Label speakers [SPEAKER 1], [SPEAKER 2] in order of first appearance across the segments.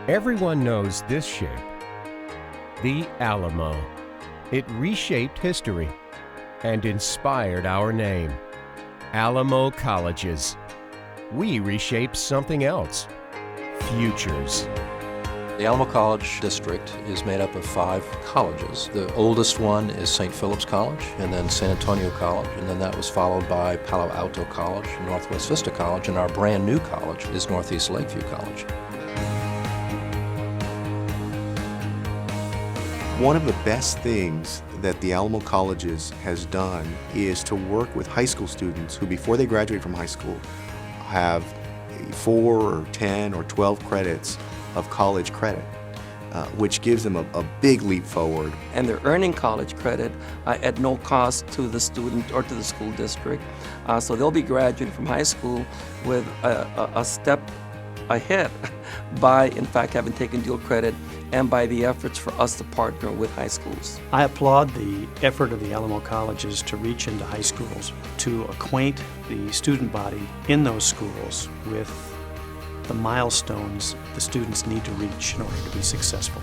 [SPEAKER 1] Everyone knows this shape, the Alamo. It reshaped history and inspired our name, Alamo Colleges. We reshaped something else, futures.
[SPEAKER 2] The Alamo College District is made up of 5 colleges. The oldest one is St. Philip's College, and then San Antonio College, and then that was followed by Palo Alto College, Northwest Vista College, and our brand new college is Northeast Lakeview College.
[SPEAKER 3] One of the best things that the Alamo Colleges has done is to work with high school students who, before they graduate from high school, have 4 or 10 or 12 credits of college credit, which gives them a big leap forward.
[SPEAKER 4] And they're earning college credit at no cost to the student or to the school district. So they'll be graduating from high school with a step ahead by, in fact, having taken dual credit and by the efforts for us to partner with high schools.
[SPEAKER 5] I applaud the effort of the Alamo Colleges to reach into high schools, to acquaint the student body in those schools with the milestones the students need to reach in order to be successful.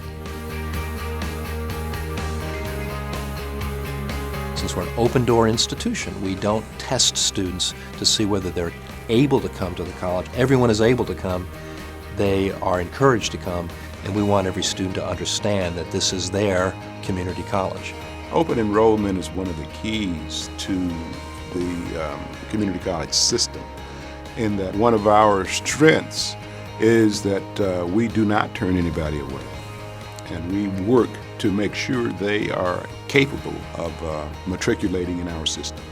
[SPEAKER 2] Since we're an open-door institution, we don't test students to see whether they're able to come to the college. Everyone is able to come. They are encouraged to come, and we want every student to understand that this is their community college.
[SPEAKER 6] Open enrollment is one of the keys to the community college system, in that one of our strengths is that we do not turn anybody away, and we work to make sure they are capable of matriculating in our system.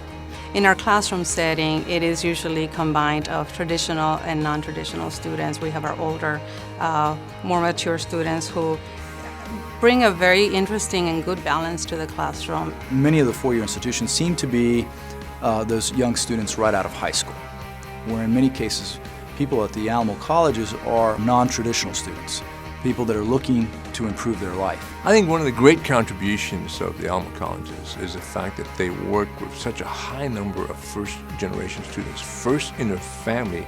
[SPEAKER 7] In our classroom setting, it is usually combined of traditional and non-traditional students. We have our older, more mature students who bring a very interesting and good balance to the classroom.
[SPEAKER 8] Many of the four-year institutions seem to be those young students right out of high school, where in many cases, people at the Alamo colleges are non-traditional students, people that are looking to improve their life.
[SPEAKER 9] I think one of the great contributions of the Alamo colleges is the fact that they work with such a high number of first-generation students, first in their family,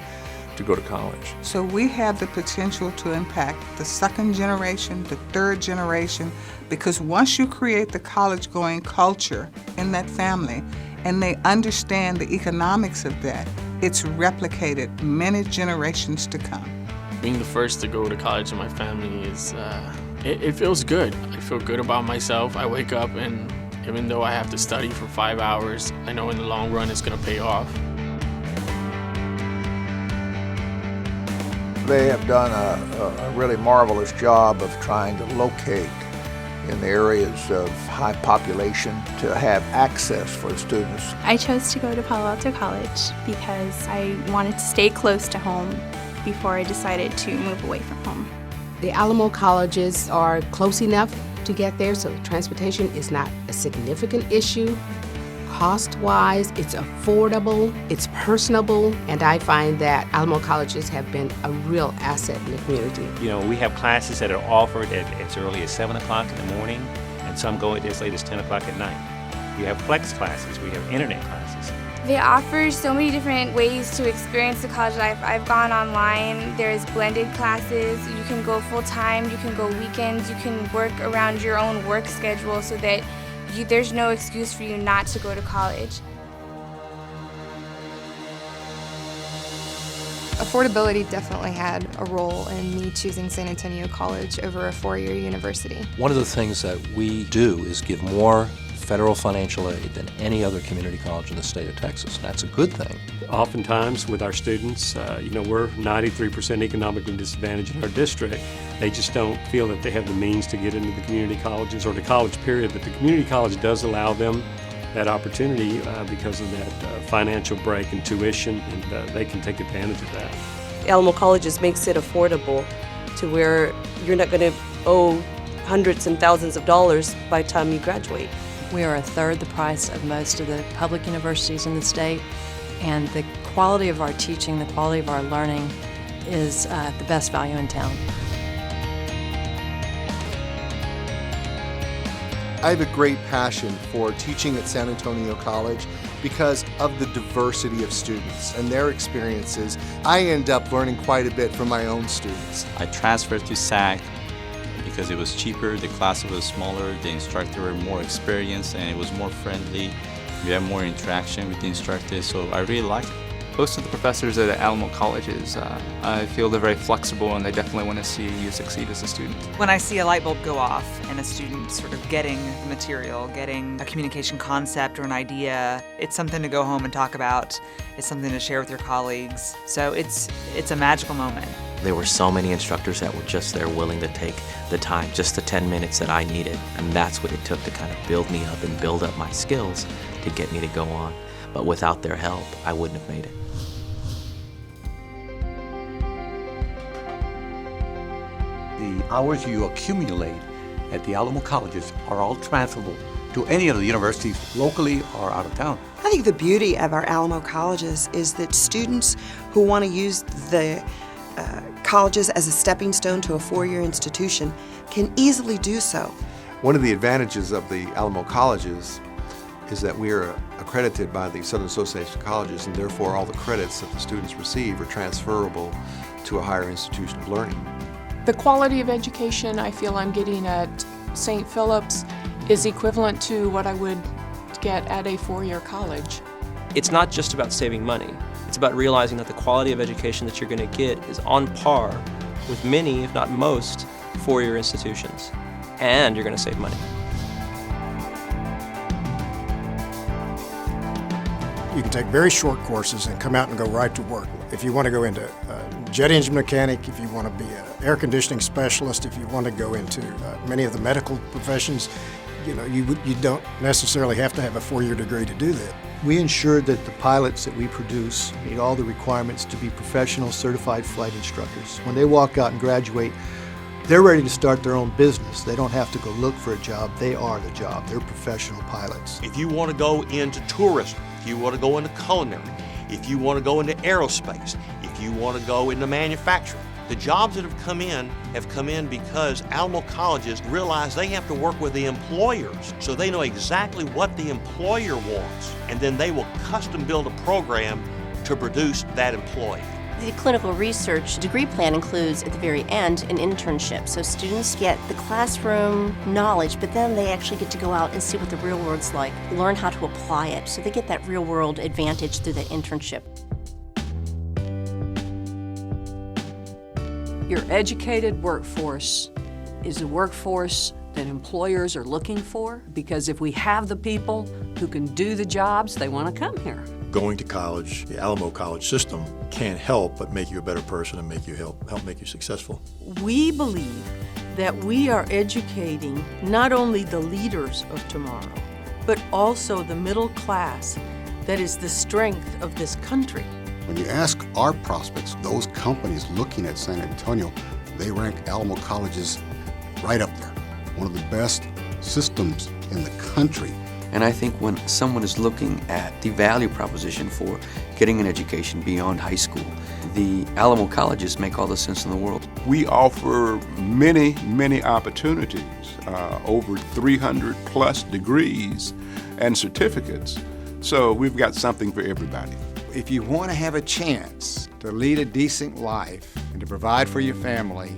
[SPEAKER 9] to go to college.
[SPEAKER 10] So we have the potential to impact the second generation, the third generation, because once you create the college-going culture in that family and they understand the economics of that, it's replicated many generations to come.
[SPEAKER 11] Being the first to go to college in my family is, it feels good. I feel good about myself. I wake up and even though I have to study for 5 hours, I know in the long run it's going to pay off.
[SPEAKER 12] They have done a really marvelous job of trying to locate in the areas of high population to have access for the students.
[SPEAKER 13] I chose to go to Palo Alto College because I wanted to stay close to home before I decided to move away from home.
[SPEAKER 14] The Alamo colleges are close enough to get there, so transportation is not a significant issue. Cost-wise, it's affordable, it's personable, and I find that Alamo colleges have been a real asset in the community.
[SPEAKER 15] You know, we have classes that are offered at as early as 7 o'clock in the morning, and some go as late as 10 o'clock at night. We have flex classes, we have internet classes.
[SPEAKER 16] They offer so many different ways to experience the college life. I've gone online, there's blended classes, you can go full-time, you can go weekends, you can work around your own work schedule so that there's no excuse for you not to go to college.
[SPEAKER 17] Affordability definitely had a role in me choosing San Antonio College over a four-year university.
[SPEAKER 2] One of the things that we do is give more federal financial aid than any other community college in the state of Texas. That's a good thing.
[SPEAKER 5] Oftentimes with our students, we're 93% economically disadvantaged in our district. They just don't feel that they have the means to get into the community colleges or the college period, but the community college does allow them that opportunity because of that financial break and tuition, and they can take advantage of that.
[SPEAKER 18] Alamo Colleges makes it affordable to where you're not going to owe hundreds and thousands of dollars by the time you graduate.
[SPEAKER 19] We are a third the price of most of the public universities in the state, and the quality of our teaching, the quality of our learning is the best value in town.
[SPEAKER 20] I have a great passion for teaching at San Antonio College because of the diversity of students and their experiences. I end up learning quite a bit from my own students.
[SPEAKER 21] I transferred to SAC because it was cheaper, the class was smaller, the instructor were more experienced, and it was more friendly. We had more interaction with the instructors, so I really liked it.
[SPEAKER 22] Most of the professors at Alamo colleges, I feel they're very flexible and they definitely want to see you succeed as a student.
[SPEAKER 23] When I see a light bulb go off and a student sort of getting the material, getting a communication concept or an idea, it's something to go home and talk about. It's something to share with your colleagues. So it's a magical moment.
[SPEAKER 24] There were so many instructors that were just there willing to take the time, just the 10 minutes that I needed. And that's what it took to kind of build me up and build up my skills to get me to go on. But without their help, I wouldn't have made it.
[SPEAKER 25] The hours you accumulate at the Alamo colleges are all transferable to any of the universities locally or out of town.
[SPEAKER 26] I think the beauty of our Alamo colleges is that students who want to use the colleges as a stepping stone to a four-year institution can easily do so.
[SPEAKER 3] One of the advantages of the Alamo colleges is that we are accredited by the Southern Association of Colleges, and therefore all the credits that the students receive are transferable to a higher institution of learning.
[SPEAKER 27] The quality of education I feel I'm getting at St. Philip's is equivalent to what I would get at a four-year college.
[SPEAKER 28] It's not just about saving money. It's about realizing that the quality of education that you're going to get is on par with many, if not most, four-year institutions. And you're going to save money.
[SPEAKER 29] You can take very short courses and come out and go right to work. If you want to go into jet engine mechanic, if you want to be an air conditioning specialist, if you want to go into many of the medical professions, you don't necessarily have to have a four-year degree to do that.
[SPEAKER 30] We ensure that the pilots that we produce meet all the requirements to be professional certified flight instructors. When they walk out and graduate, they're ready to start their own business. They don't have to go look for a job. They are the job. They're professional pilots.
[SPEAKER 31] If you want to go into tourism, if you want to go into culinary, if you want to go into aerospace, if you want to go into manufacturing, the jobs that have come in because Alamo colleges realize they have to work with the employers, so they know exactly what the employer wants, and then they will custom build a program to produce that employee.
[SPEAKER 32] The clinical research degree plan includes, at the very end, an internship. So students get the classroom knowledge, but then they actually get to go out and see what the real world's like, learn how to apply it. So they get that real world advantage through the internship.
[SPEAKER 33] Your educated workforce is a workforce that employers are looking for, because if we have the people who can do the jobs, they want to come here.
[SPEAKER 34] Going to college, the Alamo college system can't help but make you a better person and make you help make you successful.
[SPEAKER 35] We believe that we are educating not only the leaders of tomorrow, but also the middle class that is the strength of this country.
[SPEAKER 36] When you ask our prospects, those companies looking at San Antonio, they rank Alamo colleges right up there. One of the best systems in the country.
[SPEAKER 37] And I think when someone is looking at the value proposition for getting an education beyond high school, the Alamo colleges make all the sense in the world.
[SPEAKER 6] We offer many, many opportunities, over 300 plus degrees and certificates. So we've got something for everybody.
[SPEAKER 38] If you want to have a chance to lead a decent life and to provide for your family,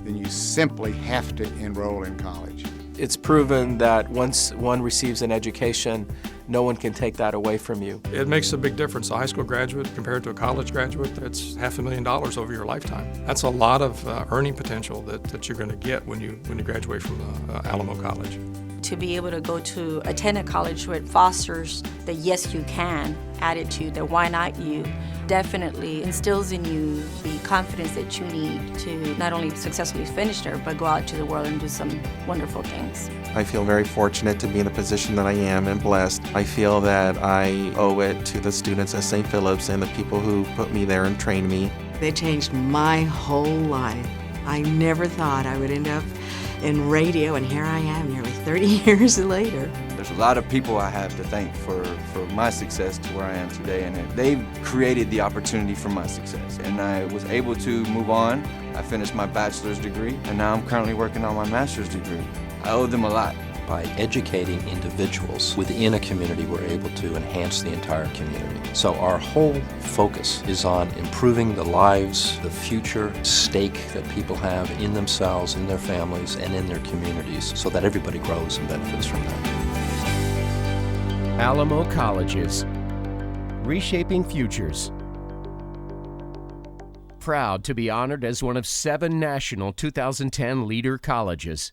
[SPEAKER 38] then you simply have to enroll in college.
[SPEAKER 39] It's proven that once one receives an education, no one can take that away from you.
[SPEAKER 40] It makes a big difference. A high school graduate compared to a college graduate, that's $500,000 over your lifetime. That's a lot of earning potential that you're going to get when you graduate from Alamo College.
[SPEAKER 41] To be able to go to attend a college where it fosters the yes you can attitude, the why not you, definitely instills in you the confidence that you need to not only successfully finish there, but go out to the world and do some wonderful things.
[SPEAKER 42] I feel very fortunate to be in the position that I am and blessed. I feel that I owe it to the students at St. Philip's and the people who put me there and trained me.
[SPEAKER 43] They changed my whole life. I never thought I would end up in radio, and here I am nearly 30 years later.
[SPEAKER 44] There's a lot of people I have to thank for my success to where I am today, and they've created the opportunity for my success. And I was able to move on. I finished my bachelor's degree, and now I'm currently working on my master's degree. I owe them a lot.
[SPEAKER 1] By educating individuals within a community, we're able to enhance the entire community. So our whole focus is on improving the lives, the future stake that people have in themselves, in their families, and in their communities, so that everybody grows and benefits from that.
[SPEAKER 2] Alamo Colleges, Reshaping Futures. Proud to be honored as one of 7 national 2010 Leader Colleges.